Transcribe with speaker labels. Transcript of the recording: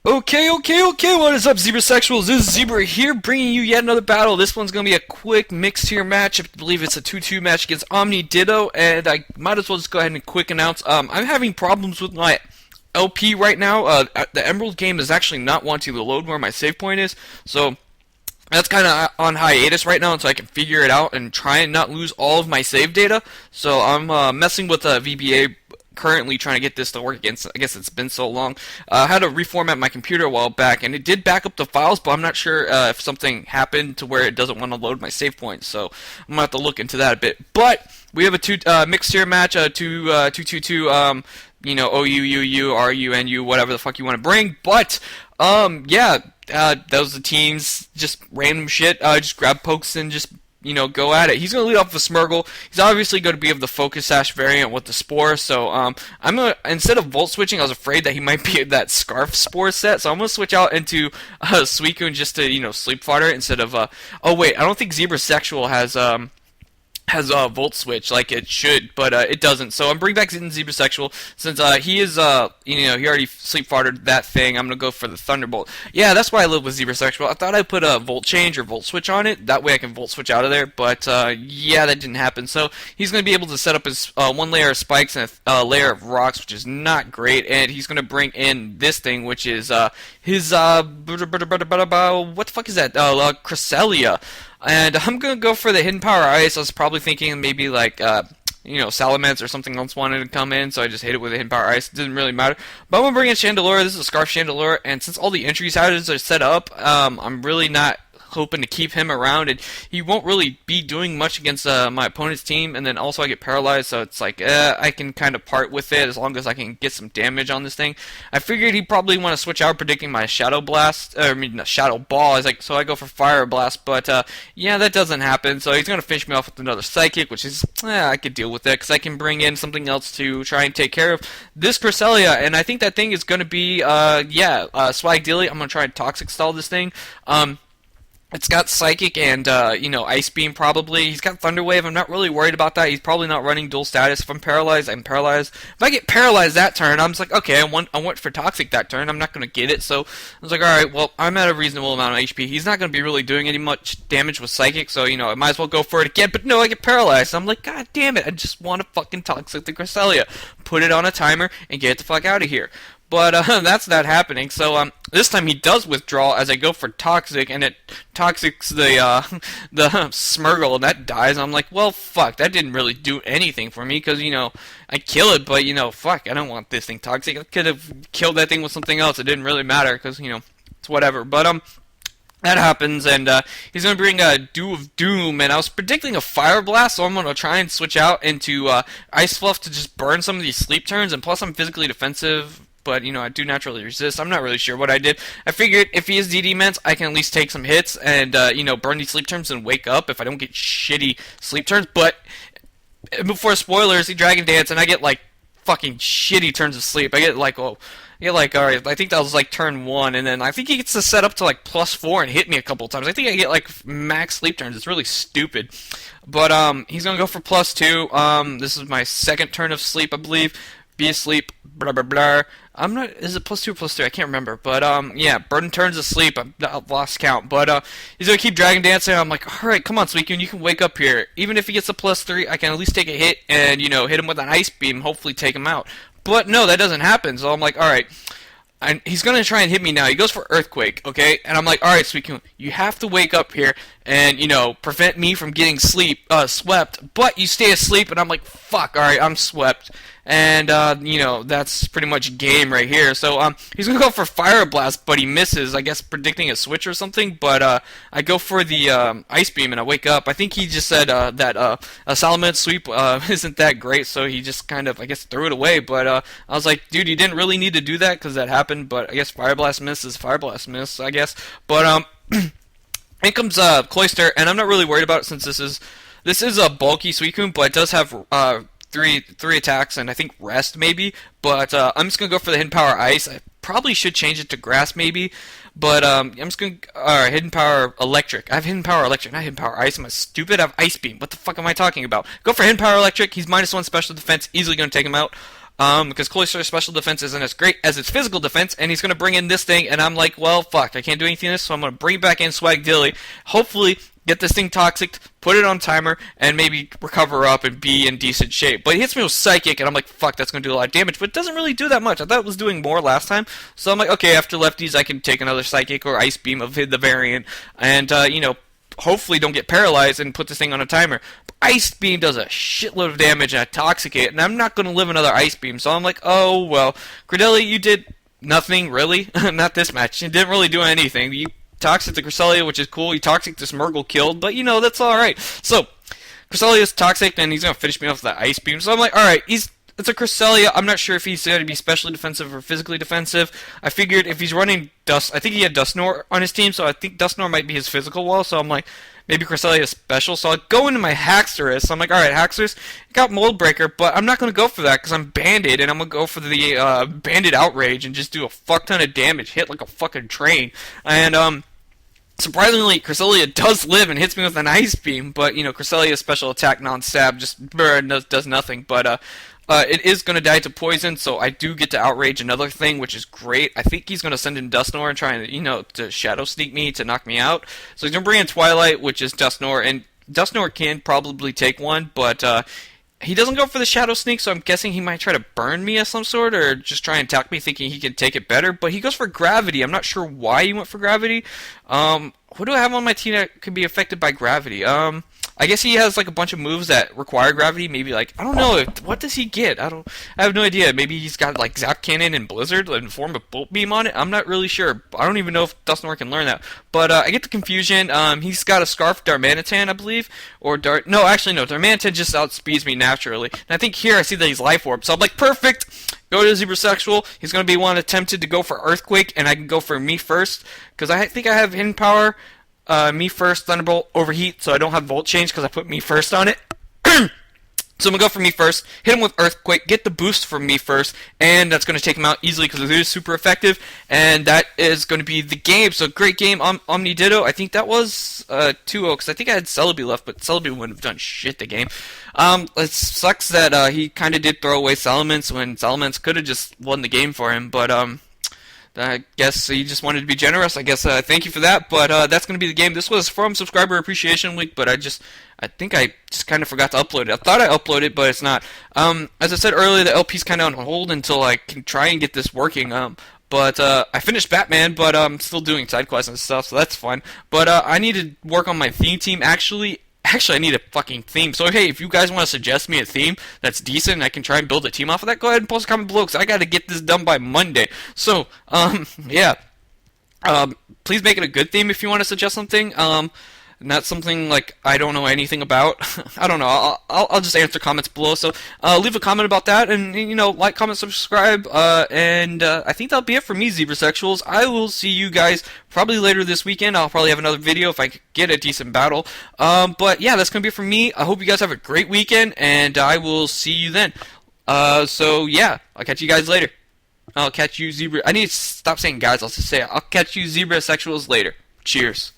Speaker 1: Okay, what is up, Zebra Sexuals? This is Zebra here, bringing you yet another battle. This one's going to be a quick MixTier match. I believe it's a 2-2 match against OmniDitto, and I might as well just go ahead and quick announce, I'm having problems with my LP right now. The Emerald game is actually not wanting to load where my save point is, so that's kind of on hiatus right now until I can figure it out and try and not lose all of my save data. So I'm messing with VBA currently trying to get this to work again. I guess it's been so long. I had to reformat my computer a while back, and it did back up the files, but I'm not sure if something happened to where it doesn't want to load my save points. So I'm gonna have to look into that a bit. But we have a MixTier match, 2-2-2. OUUU, RUNU, whatever the fuck you want to bring. But yeah. Those are the teams, just random shit. Just grab pokes and just go at it. He's gonna lead off with Smurgle. He's obviously going to be of the Focus Sash variant with the Spore. So I'm gonna, instead of Volt switching, I was afraid that he might be that Scarf Spore set. So I'm gonna switch out into Suicune just to sleep fodder instead of oh wait, I don't think Zebra Sexual has a Volt Switch like it should, but it doesn't. So I'm bringing back Zebra Sexual since he is he already sleep farted that thing. I'm gonna go for the Thunderbolt. Yeah, that's why I live with Zebra Sexual. I thought I'd put a Volt Change or Volt Switch on it. That way I can Volt Switch out of there. But yeah, that didn't happen. So he's gonna be able to set up his one layer of spikes and a layer of rocks, which is not great. And he's gonna bring in this thing, which is his what the fuck is that? Cresselia. And I'm gonna go for the Hidden Power Ice. I was probably thinking maybe like Salamence or something else wanted to come in, so I just hit it with a Hidden Power Ice. It didn't really matter. But I'm gonna bring in Chandelure. This is a Scarf Chandelure, and since all the entry houses are set up, I'm really not hoping to keep him around, and he won't really be doing much against my opponent's team. And then also I get paralyzed, so it's like I can kind of part with it as long as I can get some damage on this thing. I figured he'd probably want to switch out, predicting my Shadow Blast, Shadow Ball. So I go for Fire Blast, but yeah, that doesn't happen. So he's gonna finish me off with another Psychic, which is I could deal with it because I can bring in something else to try and take care of this Cresselia. And I think that thing is gonna be Swag Dilly. I'm gonna try and Toxic Stall this thing. It's got Psychic and, Ice Beam probably. He's got Thunder Wave. I'm not really worried about that. He's probably not running dual status. If I'm paralyzed, I'm paralyzed. If I get paralyzed that turn, I'm just like, okay, I went for Toxic that turn. I'm not going to get it. So I was like, alright, well, I'm at a reasonable amount of HP. He's not going to be really doing any much damage with Psychic, so, I might as well go for it again. But no, I get paralyzed. So I'm like, god damn it, I just want to fucking Toxic the Cresselia. Put it on a timer and get the fuck out of here. But that's not happening. So this time he does withdraw as I go for Toxic, and it Toxics the Smurgle, and that dies. I'm like, well, fuck, that didn't really do anything for me because I kill it, but fuck, I don't want this thing Toxic. I could have killed that thing with something else. It didn't really matter because it's whatever. But that happens, and he's going to bring a Dew of Doom, and I was predicting a Fire Blast, so I'm going to try and switch out into Ice Fluff to just burn some of these sleep turns, and plus I'm physically defensive, but I do naturally resist. I'm not really sure what I did. I figured if he is DD Ments, I can at least take some hits and burn these sleep turns and wake up if I don't get shitty sleep turns. But before spoilers, he Dragon Dance, and I get like fucking shitty turns of sleep. I get like alright, I think that was like turn 1, and then I think he gets to set up to like +4 and hit me a couple times. I think I get like max sleep turns. It's really stupid. But he's gonna go for +2. This is my second turn of sleep, I believe. Be asleep, blah blah blah. I'm not. Is it +2 or +3? I can't remember. But yeah, Burden turns asleep. I've lost count. But he's gonna keep Dragon Dancing. I'm like, all right, come on, Suicune, you can wake up here. Even if he gets a +3, I can at least take a hit and hit him with an Ice Beam. Hopefully, take him out. But no, that doesn't happen. So I'm like, all right. And he's gonna try and hit me now. He goes for Earthquake, okay? And I'm like, all right, Suicune, you have to wake up here and prevent me from getting swept. But you stay asleep, and I'm like, fuck, all right, I'm swept. And that's pretty much game right here. So he's gonna go for Fire Blast, but he misses. I guess predicting a switch or something. But I go for the Ice Beam, and I wake up. I think he just said that a Salamence sweep isn't that great, so he just kind of, I guess, threw it away. But I was like, dude, you didn't really need to do that because that happened. But I guess Fire Blast misses. Fire Blast miss, I guess. But in comes Cloyster, and I'm not really worried about it since this is a bulky Suicune, but it does have three attacks and I think rest maybe. But I'm just gonna go for the Hidden Power Ice. I probably should change it to Grass maybe, but I'm just gonna Hidden Power Electric. I have Hidden Power Electric, not Hidden Power Ice. Am I stupid? I have Ice Beam. What the fuck am I talking about? Go for Hidden Power Electric. He's -1 special defense, easily gonna take him out. because Cloyster's special defense isn't as great as its physical defense, and he's going to bring in this thing, and I'm like, well, fuck, I can't do anything to this, so I'm going to bring back in Swag Dilly, hopefully get this thing toxic, put it on timer, and maybe recover up and be in decent shape. But he hits me with Psychic, and I'm like, fuck, that's going to do a lot of damage, but it doesn't really do that much. I thought it was doing more last time, so I'm like, okay, after lefties, I can take another Psychic or Ice Beam of the variant, and, hopefully don't get paralyzed and put this thing on a timer. Ice Beam does a shitload of damage and I toxicate, and I'm not going to live another Ice Beam, so I'm like, oh, well, Credelli, you did nothing, really. Not this match. You didn't really do anything. You toxic the Cresselia, which is cool. You toxic this Murgle killed, but, that's alright. So, Cresselia's toxic, and he's going to finish me off with that Ice Beam, so I'm like, alright, it's a Cresselia. I'm not sure if he's going to be specially defensive or physically defensive. I figured if he's running Dust, I think he had Dustnor on his team, so I think Dustnor might be his physical wall, so I'm like, maybe Cresselia is special, so I'll go into my Haxorus. So I'm like, alright, Haxorus, got Mold Breaker, but I'm not going to go for that because I'm Banded, and I'm going to go for the Banded Outrage and just do a fuck ton of damage, hit like a fucking train. And, surprisingly, Cresselia does live and hits me with an Ice Beam, but, Cresselia's special attack non-stab just does nothing, but, it is going to die to poison, so I do get to outrage another thing, which is great. I think he's going to send in Dustnor and try and, to Shadow Sneak me to knock me out. So he's going to bring in Twilight, which is Dustnor, and Dustnor can probably take one, but he doesn't go for the Shadow Sneak, so I'm guessing he might try to burn me of some sort, or just try and attack me thinking he can take it better, but he goes for Gravity. I'm not sure why he went for Gravity. Who do I have on my team that could be affected by Gravity? I guess he has like a bunch of moves that require gravity. Maybe like I don't know. What does he get? I have no idea. Maybe he's got like Zap Cannon and Blizzard in form of Bolt Beam on it. I'm not really sure. I don't even know if Dustnor can learn that. But I get the confusion. He's got a Scarf Darmanitan, I believe, or No, actually no. Darmanitan just outspeeds me naturally. And I think here I see that he's Life Orb. So I'm like perfect. Go to Zebra Sexual. He's going to be one attempted to go for Earthquake, and I can go for Me First because I think I have Hidden Power. Me First, Thunderbolt, Overheat, so I don't have Volt Change because I put Me First on it. So I'm going to go for Me First, hit him with Earthquake, get the boost from Me First, and that's going to take him out easily because it is super effective, and that is going to be the game. So great game, OmniDitto. I think that was 2-0 because I think I had Celebi left, but Celebi wouldn't have done shit the game. It sucks that he kind of did throw away Salamence when Salamence could have just won the game for him, but I guess he just wanted to be generous. I guess thank you for that. But that's going to be the game. This was from Subscriber Appreciation Week, but I think I just kind of forgot to upload it. I thought I uploaded, but it's not. As I said earlier, the LP's kind of on hold until I can try and get this working. But I finished Batman, but I'm still doing side quests and stuff, so that's fun. But I need to work on my theme team, actually. Actually, I need a fucking theme. So, hey, if you guys want to suggest me a theme that's decent and I can try and build a team off of that, go ahead and post a comment below because I got to get this done by Monday. So, yeah. Please make it a good theme if you want to suggest something. Not something like I don't know anything about. I don't know. I'll just answer comments below. So leave a comment about that, and like, comment, subscribe, and I think that'll be it for me, Zebra Sexuals. I will see you guys probably later this weekend. I'll probably have another video if I could get a decent battle. But yeah, that's gonna be it for me. I hope you guys have a great weekend, and I will see you then. So yeah, I'll catch you guys later. I'll catch you, Zebra. I need to stop saying guys. I'll just say I'll catch you, Zebra Sexuals, later. Cheers.